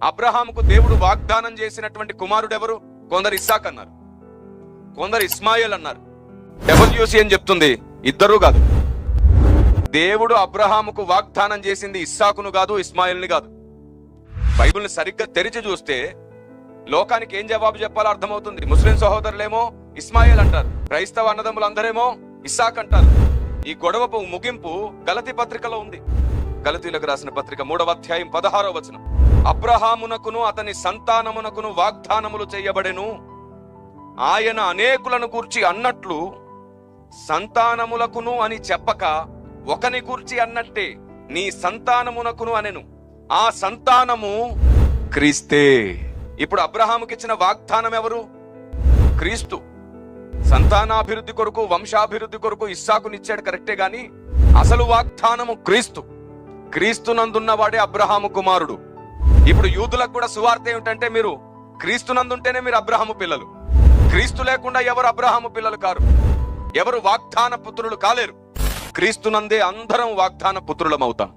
అబ్రహాముకు దేవుడు వాగ్దానం చేసినటువంటి కుమారుడు ఎవరు? కొందరు ఇస్సాక్ అన్నారు, కొందరు ఇస్మాయిల్ అన్నారు. డబ్ల్యూసి అని చెప్తుంది ఇద్దరూ కాదు. దేవుడు అబ్రహాముకు వాగ్దానం చేసింది ఇస్సాకును కాదు, ఇస్మాయిల్ని కాదు. బైబిల్ని సరిగ్గా తెరిచి చూస్తే లోకానికి ఏం జవాబు చెప్పాలో అర్థమవుతుంది. ముస్లిం సహోదరులేమో ఇస్మాయిల్ అంటారు, క్రైస్తవ అన్నదమ్ములందరేమో ఇస్సాక్ అంటారు. ఈ గొడవపు ముగింపు గలతీ పత్రికలో ఉంది. గలతీలకు రాసిన పత్రిక 3వ అధ్యాయం 16వ వచనం. అబ్రహామునకును అతని సంతానమునకును వాగ్దానములు చేయబడెను, ఆయన అనేకులను గూర్చి అన్నట్లు సంతానములకును అని చెప్పక ఒకని గూర్చి అన్నట్టే నీ సంతానమునకును అనెను. ఆ సంతానము క్రీస్తే. ఇప్పుడు అబ్రహాముకి ఇచ్చిన వాగ్దానం ఎవరు? క్రీస్తు. సంతానాభివృద్ధి కొరకు, వంశాభివృద్ధి కొరకు ఇస్సాకునిచ్చాడు కరెక్టే, గాని అసలు వాగ్దానము క్రీస్తు. క్రీస్తునందున్నవాడే అబ్రహాము కుమారుడు. ఇప్పుడు యూదులకు కూడా సువార్త ఏమిటంటే, మీరు క్రీస్తునందుంటేనే మీరు అబ్రహాము పిల్లలు. క్రీస్తు లేకుండా ఎవరు అబ్రహాము పిల్లలు కారు, ఎవరు వాగ్దాన పుత్రులు కాలేరు. క్రీస్తునందే అందరం వాగ్దాన పుత్రులం అవుతాం.